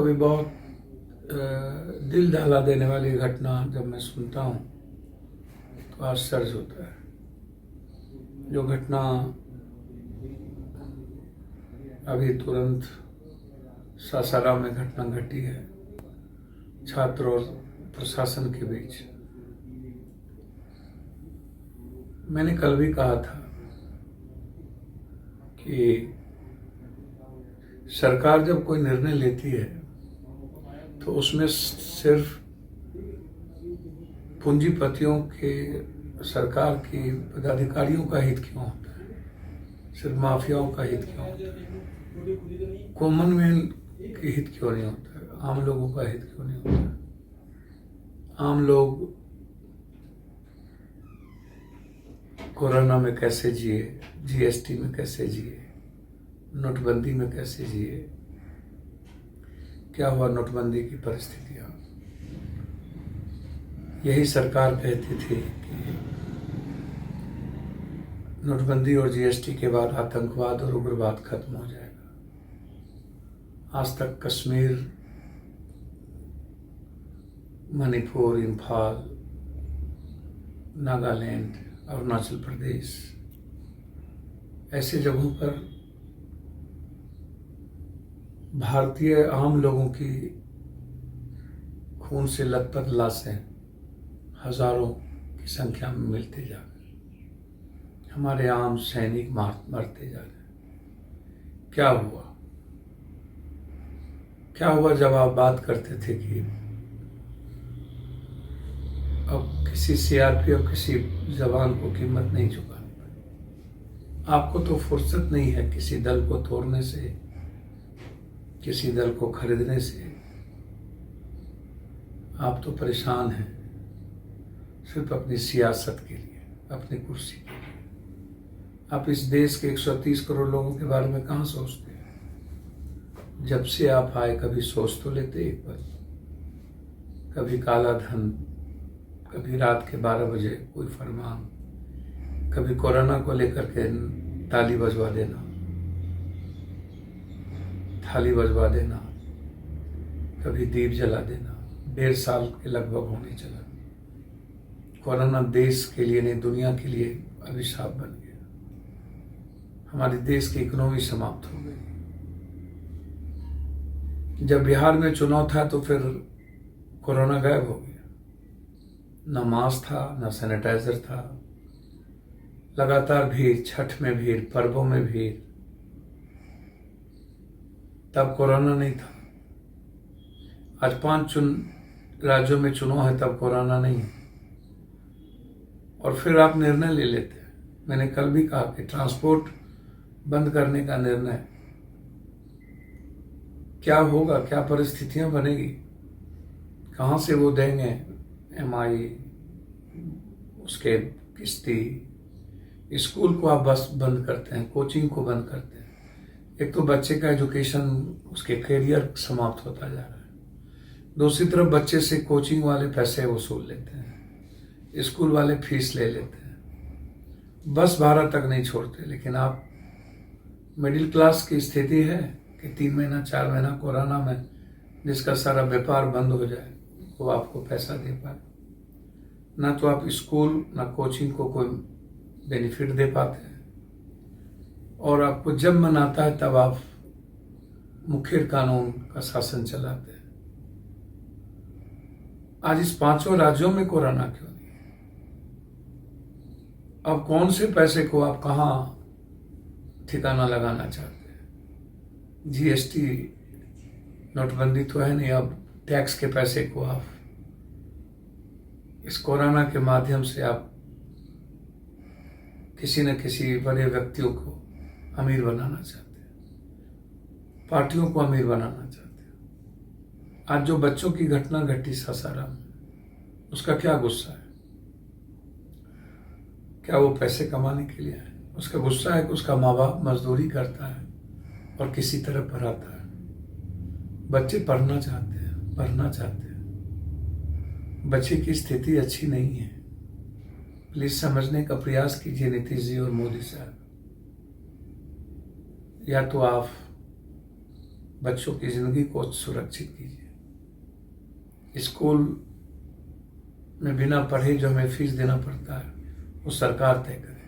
कभी बहुत दिल दहला देने वाली घटना जब मैं सुनता हूँ तो आश्चर्य होता है। जो घटना अभी तुरंत सासाराम में घटना घटी है, छात्र और प्रशासन के बीच। मैंने कल भी कहा था कि सरकार जब कोई निर्णय लेती है तो उसमें सिर्फ पूंजीपतियों के, सरकार की पदाधिकारियों का हित क्यों होता है, सिर्फ माफियाओं का हित क्यों होता है, कॉमन मैन के हित क्यों नहीं होता है, आम लोगों का हित क्यों नहीं होता है। आम लोग कोरोना में कैसे जिए, जीएसटी में कैसे जिए, नोटबंदी में कैसे जिए, क्या हुआ नोटबंदी की परिस्थितियां। यही सरकार कहती थी कि नोटबंदी और जीएसटी के बाद आतंकवाद और उग्रवाद खत्म हो जाएगा। आज तक कश्मीर, मणिपुर, इम्फाल, नागालैंड, अरुणाचल प्रदेश, ऐसे जगहों पर भारतीय आम लोगों की खून से लथपथ लाशें हजारों की संख्या में मिलती जा रही। हमारे आम सैनिक मरते जा रहे। क्या हुआ? क्या हुआ जब आप बात करते थे कि अब किसी सीआरपीएफ, किसी जवान को कीमत नहीं चुकानी पड़ी। आपको तो फुर्सत नहीं है किसी दल को तोड़ने से, किसी दल को खरीदने से। आप तो परेशान हैं सिर्फ अपनी सियासत के लिए, अपनी कुर्सी के लिए। आप इस देश के 130 करोड़ लोगों के बारे में कहाँ सोचते हैं? जब से आप आए कभी सोच तो लेते एक बार। कभी काला धन, कभी रात के 12 बजे कोई फरमान, कभी कोरोना को लेकर के ताली बजवा देना, थाली बजवा देना, कभी दीप जला देना। 1.5 साल के लगभग होने चला। कोरोना देश के लिए नहीं, दुनिया के लिए अभिशाप बन गया। हमारे देश की इकोनॉमी समाप्त हो गई। जब बिहार में चुनाव था तो फिर कोरोना गायब हो गया। न मास्क था, न सैनिटाइजर था। लगातार भीड़, छठ में भीड़, पर्वों में भीड़। तब कोरोना नहीं था। आज 5 राज्यों में चुनाव है, तब कोरोना नहीं है। और फिर आप निर्णय ले लेते हैं। मैंने कल भी कहा कि ट्रांसपोर्ट बंद करने का निर्णय, क्या होगा, क्या परिस्थितियां बनेगी, कहाँ से वो देंगे एमआई, उसके किस्ती। स्कूल को आप बस बंद करते हैं, कोचिंग को बंद करते हैं। एक तो बच्चे का एजुकेशन, उसके करियर समाप्त होता जा रहा है। दूसरी तरफ बच्चे से कोचिंग वाले पैसे वसूल लेते हैं, स्कूल वाले फीस ले लेते हैं, बस भाड़ा तक नहीं छोड़ते। लेकिन आप मिडिल क्लास की स्थिति है कि 3 महीना 4 महीना कोरोना में जिसका सारा व्यापार बंद हो जाए, वो आपको पैसा दे पाए। ना तो आप स्कूल ना कोचिंग को कोई बेनिफिट दे पाते हैं। और आपको जब मन आता है तब आप मुखिर कानून का शासन चलाते हैं। आज इस 5 राज्यों में कोरोना क्यों नहीं? अब कौन से पैसे को आप कहाँ ठिकाना लगाना चाहते हैं? जीएसटी, नोटबंदी तो है नहीं। अब टैक्स के पैसे को आप इस कोरोना के माध्यम से आप किसी न किसी बड़े व्यक्तियों को अमीर बनाना चाहते हैं, पार्टियों को अमीर बनाना चाहते हैं। आज जो बच्चों की घटना घटी सासाराम में, उसका क्या गुस्सा है? क्या वो पैसे कमाने के लिए है? उसका गुस्सा है कि उसका माँ बाप मजदूरी करता है और किसी तरह पढ़ाता है। बच्चे पढ़ना चाहते हैं, पढ़ना चाहते हैं। बच्चे की स्थिति अच्छी नहीं है। प्लीज समझने का प्रयास कीजिए नीतीश जी और मोदी साहब। या तो आप बच्चों की ज़िंदगी को सुरक्षित कीजिए। स्कूल में बिना पढ़े जो हमें फीस देना पड़ता है वो सरकार तय करे।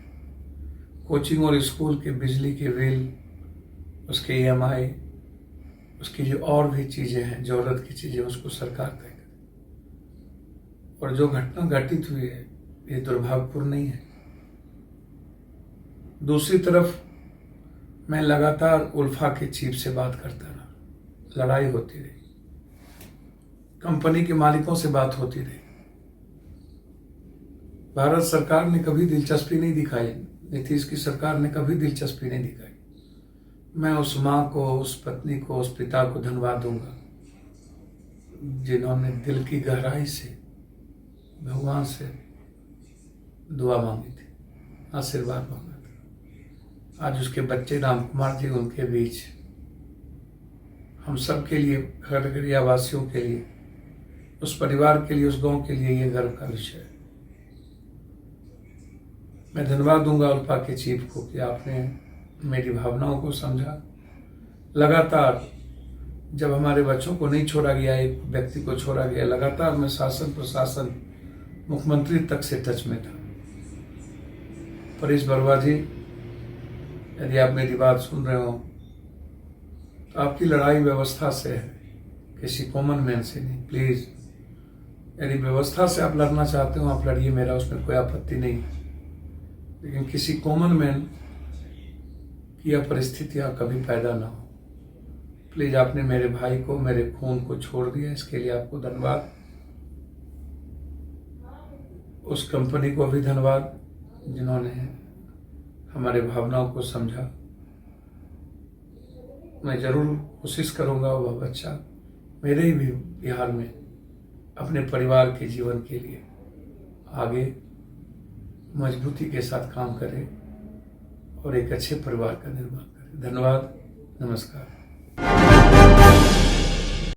कोचिंग और स्कूल के बिजली के बिल, उसके EMI, उसकी जो और भी चीज़ें हैं, ज़रूरत की चीज़ें, उसको सरकार तय करे। और जो घटना घटित हुई है ये दुर्भाग्यपूर्ण नहीं है। दूसरी तरफ मैं लगातार उल्फा के चीफ से बात करता रहा, लड़ाई होती रही, कंपनी के मालिकों से बात होती रही। भारत सरकार ने कभी दिलचस्पी नहीं दिखाई, नीतीश की सरकार ने कभी दिलचस्पी नहीं दिखाई। मैं उस माँ को, उस पत्नी को, उस पिता को धन्यवाद दूंगा जिन्होंने दिल की गहराई से भगवान से दुआ मांगी थी, आशीर्वाद मांगा था। आज उसके बच्चे राम कुमार जी उनके बीच, हम सब के लिए, खगड़िया वासियों के लिए, उस परिवार के लिए, उस गांव के लिए ये गर्व का विषय है। मैं धन्यवाद दूंगा उल्फा के चीफ को कि आपने मेरी भावनाओं को समझा। लगातार जब हमारे बच्चों को नहीं छोड़ा गया, एक व्यक्ति को छोड़ा गया, लगातार मैं शासन, प्रशासन, मुख्यमंत्री तक से टच में था। परेश बरुआ जी, यदि आप मेरी बात सुन रहे हो तो आपकी लड़ाई व्यवस्था से है, किसी कॉमन मैन से नहीं। प्लीज, यदि व्यवस्था से आप लड़ना चाहते हो आप लड़िए, मेरा उसमें कोई आपत्ति नहीं है, लेकिन किसी कॉमन मैन की यह परिस्थितियां कभी पैदा ना हो। प्लीज, आपने मेरे भाई को, मेरे खून को छोड़ दिया, इसके लिए आपको धन्यवाद। उस कंपनी को भी धन्यवाद जिन्होंने हमारे भावनाओं को समझा। मैं जरूर कोशिश करूंगा वह बच्चा मेरे ही भी बिहार में अपने परिवार के जीवन के लिए आगे मजबूती के साथ काम करे और एक अच्छे परिवार का निर्माण करे। धन्यवाद, नमस्कार।